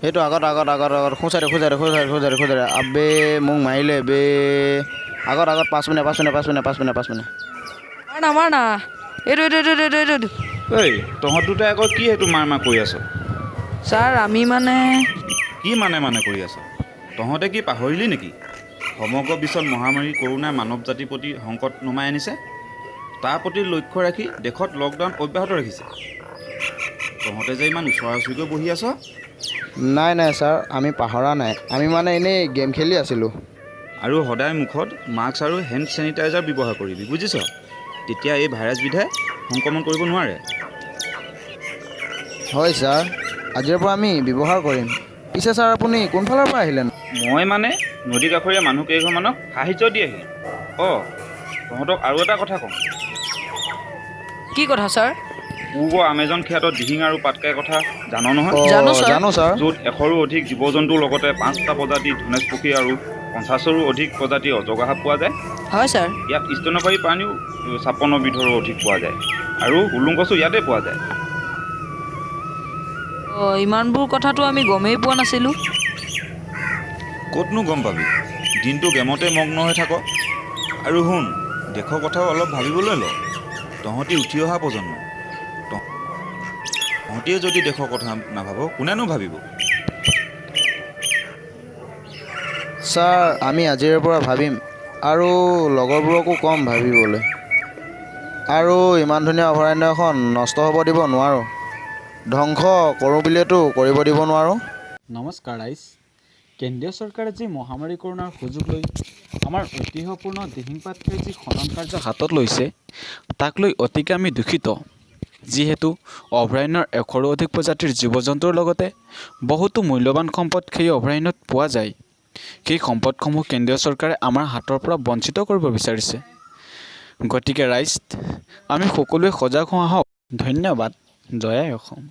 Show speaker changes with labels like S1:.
S1: সেইটো আগত খোজাৰে আবে মোক মাৰিলে বে আগত 5 মিনিট
S2: মাৰ না এইটো
S3: ঐ তহঁত দুটাই আকৌ কি সেইটো মাৰ কৰি আছ
S2: ছাৰ আমি মানে
S3: কি মানে কৰি আছ তহঁতে কি পাহৰিলি নেকি সমগ্ৰ বিশ্বত মহামাৰী কৰোণাই মানৱ জাতিৰ প্ৰতি সংকট নমাই আনিছে তাৰ প্ৰতি লক্ষ্য ৰাখি দেশত লকডাউন অব্যাহত ৰাখিছে তহঁতে যে ইমান ওচৰা ওচৰিকৈ বহি আছ
S1: নাই ছাৰ আমি পাহৰা নাই আমি মানে এনেই গেম খেলি আছিলোঁ
S3: আৰু সদায় মুখত মাস্ক আৰু হেণ্ড চেনিটাইজাৰ ব্যৱহাৰ কৰিবি বুজিছ তেতিয়া এই ভাইৰাছবিধে সংক্ৰমণ কৰিব নোৱাৰে
S1: হয় ছাৰ আজিৰ পৰা আমি ব্যৱহাৰ কৰিম পিছে ছাৰ আপুনি কোনফালৰ পৰা আহিলে
S3: মই মানে নদী কাষৰীয়া মানুহ কেইঘৰমানক সাহাৰ্য দি আহিম তহঁতক আৰু এটা কথা কওঁ
S2: কি কথা ছাৰ
S3: পূৰ্বৰ আমেজন খ্যাত দিহিং আৰু পাটকাই কথা জানো নহয়
S1: জানো ছাৰ
S3: য'ত 100ৰো অধিক জীৱ জন্তুৰ লগতে 5টা প্ৰজাতিৰ ধনেশ পক্ষী আৰু 50ৰো অধিক প্ৰজাতিৰ অজগৰ সাপ পোৱা যায়
S2: হয় ছাৰ
S3: ইয়াত স্তন্যপায়ী প্ৰাণীও 56 বিধৰো অধিক পোৱা যায় আৰু হুলুং গছো ইয়াতে পোৱা যায়
S2: ইমানবোৰ কথাটো আমি গমেই পোৱা নাছিলোঁ
S3: ক'তনো গম পাবি দিনটো গেমতে মগ্ন হৈ থাক আৰু শুন দেশৰ কথাও অলপ ভাবিবলৈ ল তহঁতি উঠি অহা প্ৰজন্ম তহঁতিয়ে যদি দেশৰ কথা নাভাব কোনেনো ভাবিব
S1: ছাৰ আমি আজিৰে পৰা ভাবিম আৰু লগৰবোৰকো ক'ম ভাবিবলৈ আৰু ইমান ধুনীয়া অভয়াৰণ্য এখন নষ্ট হ'ব দিব নোৱাৰোঁ ধ্বংস কৰোঁ বুলিয়েতো কৰিব দিব নোৱাৰোঁ
S4: নমস্কাৰ ৰাইজ কেন্দ্ৰীয় চৰকাৰে যি মহামাৰী কৰোণাৰ সুযোগ লৈ আমাৰ ঐতিহ্যপূৰ্ণ দিহিং পাটকাই যি খনন কাৰ্য হাতত লৈছে তাক লৈ অতিকে আমি দুখিত যিহেতু অভয়াৰণ্যৰ 100ৰো অধিক প্ৰজাতিৰ জীৱ জন্তুৰ লগতে বহুতো মূল্যৱান সম্পদ সেই অভয়াৰণ্যত পোৱা যায় সেই সম্পদসমূহ কেন্দ্ৰীয় চৰকাৰে আমাৰ হাতৰ পৰা বঞ্চিত কৰিব বিচাৰিছে গতিকে ৰাইজ আমি সকলোৱে সজাগ হোৱা হওক ধন্যবাদ জয় আই অসম